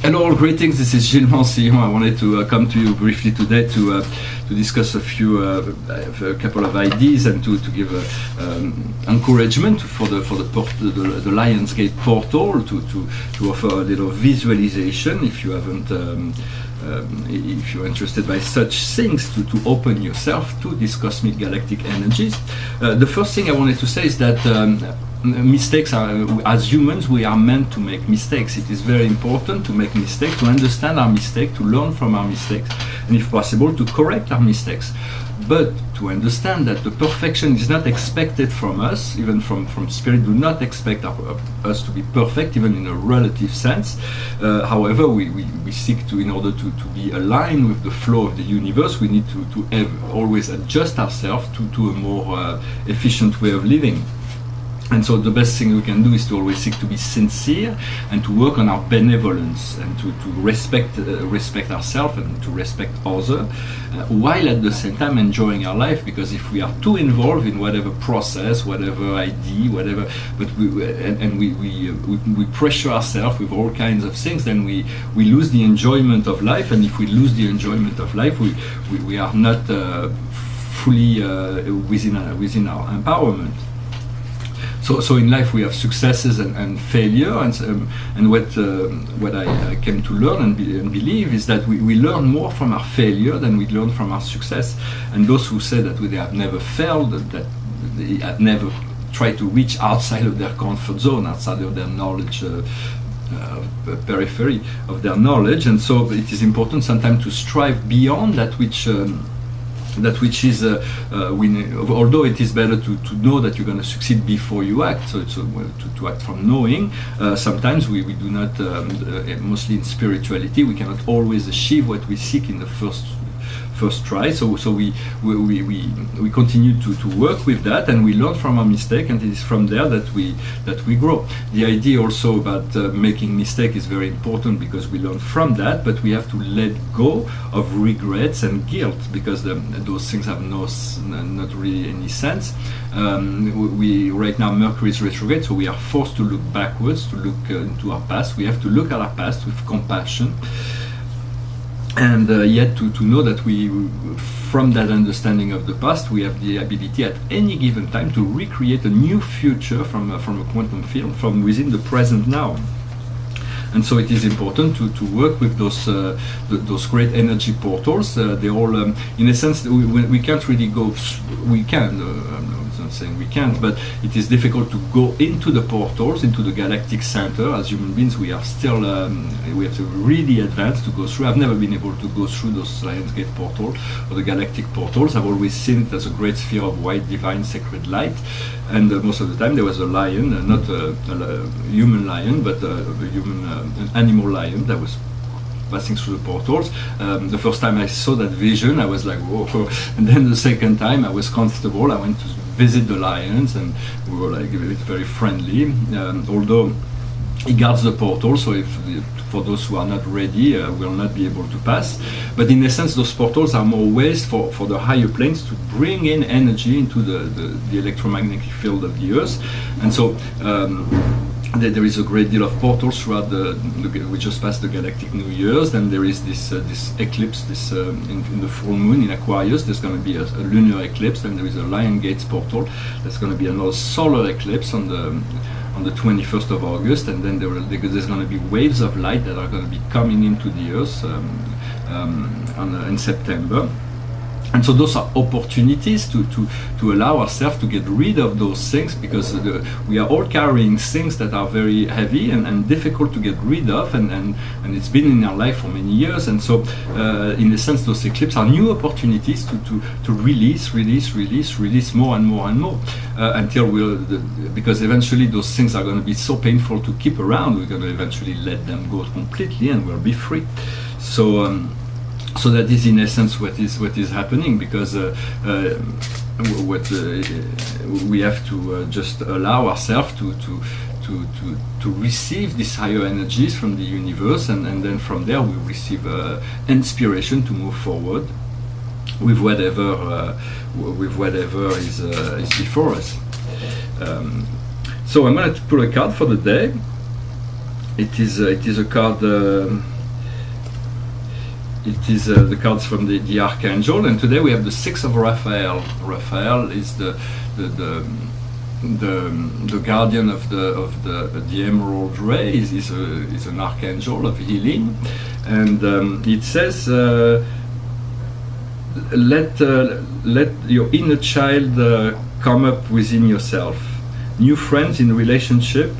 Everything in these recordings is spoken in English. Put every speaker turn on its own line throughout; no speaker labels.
Hello, greetings. This is Gilles Mancillon. I wanted to come to you briefly today to discuss a couple of ideas and to give encouragement for the Lionsgate portal to offer a little visualization if you haven't. If you're interested by such things, to open yourself to these cosmic galactic energies. The first thing I wanted to say is that mistakes are, as humans, we are meant to make mistakes. It is very important to make mistakes, to understand our mistake, to learn from our mistakes, and if possible, to correct our mistakes. But to understand that the perfection is not expected from us, even from Spirit, do not expect us to be perfect, even in a relative sense. However, we seek to, in order to be aligned with the flow of the universe, we need to always adjust ourselves to a more efficient way of living. And so the best thing we can do is to always seek to be sincere and to work on our benevolence and to respect ourselves and to respect others, while at the same time enjoying our life. Because if we are too involved in whatever process, whatever idea, whatever, but we pressure ourselves with all kinds of things, then we lose the enjoyment of life. And if we lose the enjoyment of life, we are not fully within our empowerment. So in life we have successes and failure, and what I came to learn and believe is that we learn more from our failure than we learn from our success. And those who say that they have never failed, that they have never tried to reach outside of their comfort zone, outside of their knowledge periphery of their knowledge. And so it is important sometimes to strive beyond that which is, although it is better to know that you're going to succeed before you act, so to act from knowing, sometimes we do not, mostly in spirituality, we cannot always achieve what we seek in the first try. So we continue to work with that, and we learn from our mistake, and it is from there that we grow. The idea also about making mistake is very important, because we learn from that, but we have to let go of regrets and guilt, because those things have not really any sense. We right now Mercury is retrograde, so we are forced to look backwards, to look into our past. We have to look at our past with compassion. And yet to know that from that understanding of the past, we have the ability at any given time to recreate a new future from a quantum field, from within the present now. And so it is important to work with those great energy portals. They all, in a sense, we can't really go. We can. I'm not saying we can't, but it is difficult to go into the portals, into the galactic center. As human beings, we are still we have to really advance to go through. I've never been able to go through those Lionsgate portals or the galactic portals. I've always seen it as a great sphere of white, divine, sacred light. And most of the time there was a lion, not a human lion, but an animal lion that was passing through the portals. The first time I saw that vision, I was like, whoa. And then the second time I was comfortable. I went to visit the lions, and we were like very friendly. Although he guards the portal, so for those who are not ready, will not be able to pass. But in essence, those portals are more ways for the higher planes to bring in energy into the electromagnetic field of the Earth. And so there is a great deal of portals throughout we just passed the Galactic New Year's. Then there is this eclipse, in the full moon in Aquarius. There's going to be a lunar eclipse. Then there is a Lionsgate portal. There's going to be another solar eclipse on the 21st of August, and then there's going to be waves of light that are going to be coming into the Earth in September. And so those are opportunities to allow ourselves to get rid of those things, because we are all carrying things that are very heavy and difficult to get rid of, and it's been in our life for many years. And so in a sense, those eclipses are new opportunities to release more and more and more, until because eventually those things are going to be so painful to keep around, we're going to eventually let them go completely and we'll be free. So that is in essence what is happening, because we have to just allow ourselves to receive these higher energies from the universe, and then from there we receive inspiration to move forward with whatever is before us. So I'm going to pull a card for the day. It is a card it is the cards from the Archangel, and today we have the Six of Raphael. Raphael is the guardian of the Emerald Ray. Is an archangel of healing, and it says, let your inner child come up within yourself. New friends in relationship,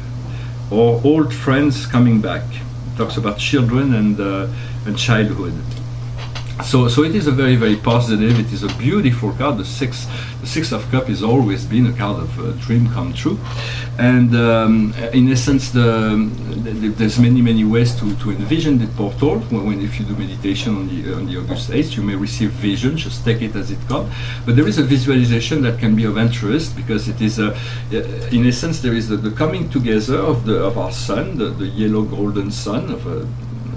or old friends coming back. It talks about children and childhood. So it is a very, very positive. It is a beautiful card. The Six of Cups has always been a card of dream come true, and in essence, there's many ways to envision the portal. When if you do meditation on the August 8th, you may receive vision. Just take it as it comes. But there is a visualization that can be of interest, because it is in essence there is the coming together of our sun, the yellow golden sun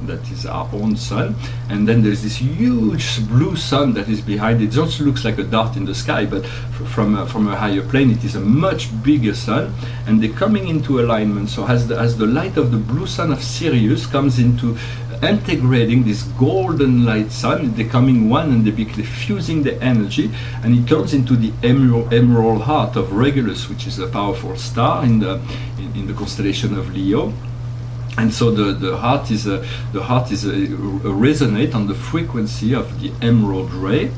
that is our own sun, and then there's this huge blue sun that is behind it. It just looks like a dot in the sky, but from a higher plane it is a much bigger sun, and they're coming into alignment. So as the light of the blue sun of Sirius comes into integrating this golden light sun, they're becoming one, and they're fusing the energy, and it turns into the emerald heart of Regulus, which is a powerful star in the constellation of Leo. And so the heart resonate on the frequency of the Emerald Ray.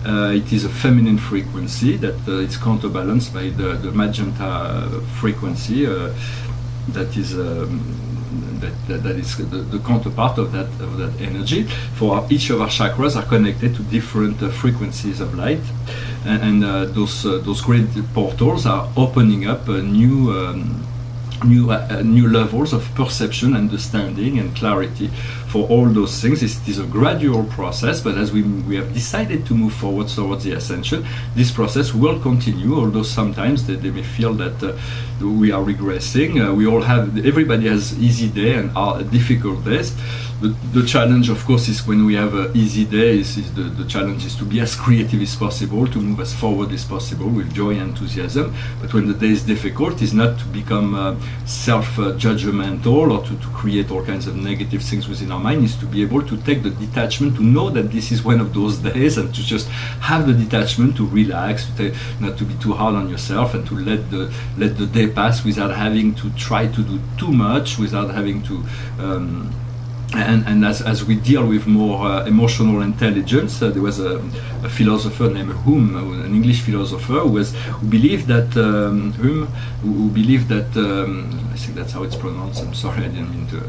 It is a feminine frequency that is counterbalanced by the magenta frequency that is the counterpart of that energy. For each of our chakras are connected to different frequencies of light, and those great portals are opening up new levels of perception, understanding, and clarity for all those things. It is a gradual process, but as we have decided to move forward towards the ascension, this process will continue, although sometimes they may feel that we are regressing. Everybody has easy day and difficult days. The challenge, of course, is when we have an easy day, the challenge is to be as creative as possible, to move as forward as possible with joy and enthusiasm. But when the day is difficult, is not to become self-judgmental or to create all kinds of negative things within our mind. Is to be able to take the detachment, to know that this is one of those days, and to just have the detachment, to relax, not to be too hard on yourself, and to let the day pass without having to try to do too much, without having to and as we deal with more emotional intelligence, there was a philosopher named Hume, an English philosopher, who believed that I think that's how it's pronounced. I'm sorry, I didn't mean to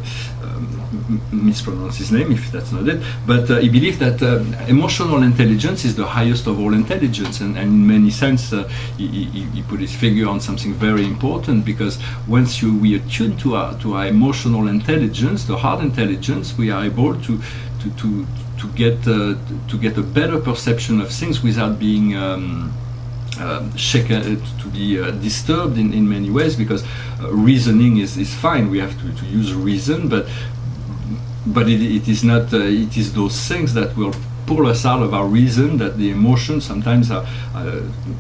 mispronounce his name if that's not it. But he believed that emotional intelligence is the highest of all intelligence, and in many sense he put his finger on something very important, because once we attune to our emotional intelligence, the heart intelligence, we are able to get a better perception of things without being shaken, to be disturbed in many ways, because reasoning is fine. We have to use reason, but it is not. It is those things that will pull us out of our reason, that the emotions sometimes are,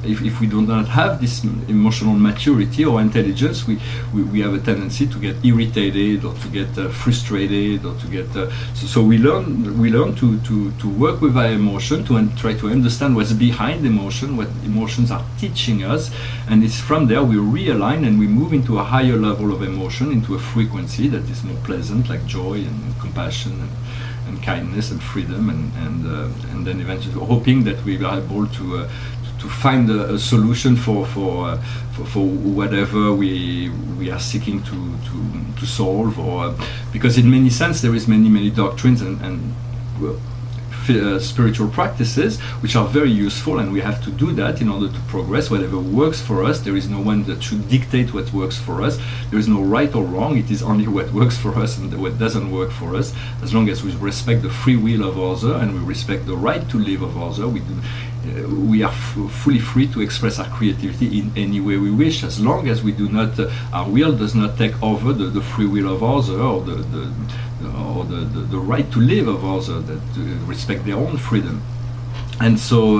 if we do not have this emotional maturity or intelligence, we have a tendency to get irritated, or to get frustrated, or to get so we learn to work with our emotion, to try to understand what's behind emotion, what emotions are teaching us, and it's from there we realign and we move into a higher level of emotion, into a frequency that is more pleasant, like joy and compassion and kindness and freedom, and then eventually hoping that we are able to find a solution for whatever we are seeking to solve, or because in many sense there is many doctrines and spiritual practices which are very useful, and we have to do that in order to progress. Whatever works for us, there is no one that should dictate what works for us. There is no right or wrong. It is only what works for us and what doesn't work for us. As long as we respect the free will of others, and we respect the right to live of others, we are fully free to express our creativity in any way we wish, as long as we do not our will does not take over the free will of others, or the right to live of others, that respect their own freedom. And so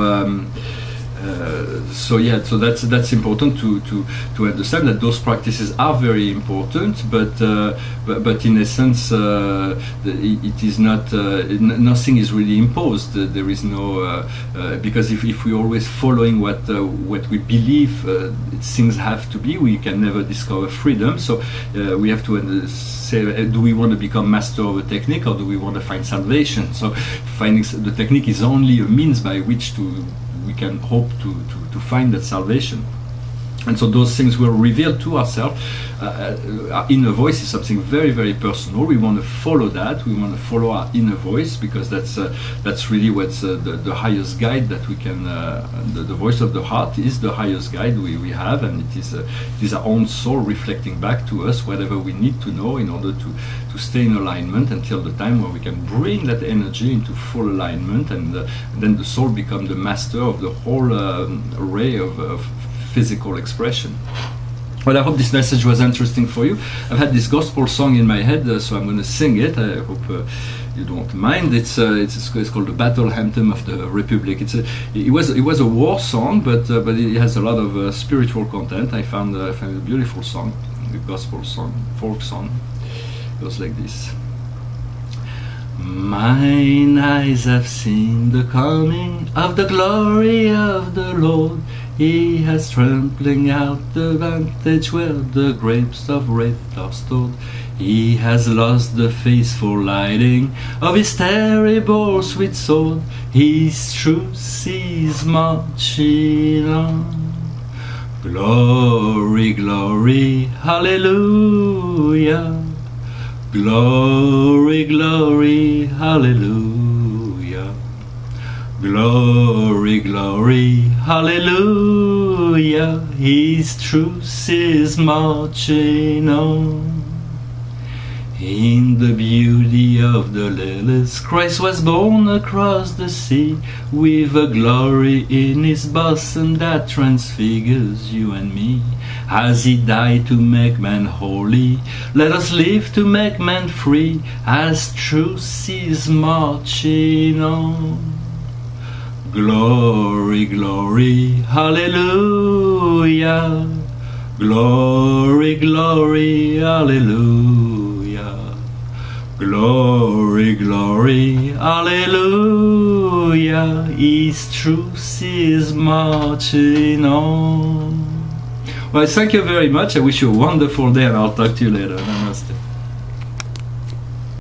So yeah, so that's important to understand that those practices are very important, but in essence, it is not nothing is really imposed. There is no because if we're always following what we believe things have to be, we can never discover freedom. So we have to say, do we want to become master of a technique, or do we want to find salvation? So finding the technique is only a means by which we can hope to find that salvation. And so those things will reveal to ourselves. Our inner voice is something very, very personal. We want to follow that. We want to follow our inner voice, because that's really what's the highest guide that we can. The voice of the heart is the highest guide we have, and it is our own soul reflecting back to us whatever we need to know in order to stay in alignment until the time where we can bring that energy into full alignment, and then the soul becomes the master of the whole array of physical expression. Well, I hope this message was interesting for you. I've had this gospel song in my head, so I'm going to sing it. I hope you don't mind. It's called the Battle Anthem of the Republic. It was a war song, but it has a lot of spiritual content. I found a beautiful song, a gospel song, folk song. It goes like this. Mine eyes have seen the coming of the glory of the Lord. He has trampling out the vantage where the grapes of wrath are stored. He has lost the faithful lighting of his terrible sweet sword. His truth is marching on. Glory, glory, hallelujah. Glory, glory, hallelujah. Glory, glory, hallelujah. His truth is marching on. In the beauty of the lilies, Christ was born across the sea, with a glory in his bosom that transfigures you and me. As he died to make man holy, let us live to make man free, as truth is marching on. Glory, glory, hallelujah. Glory, glory, hallelujah. Glory, glory, hallelujah. His truth is marching on. Well, thank you very much. I wish you a wonderful day, and I'll talk to you later. Namaste.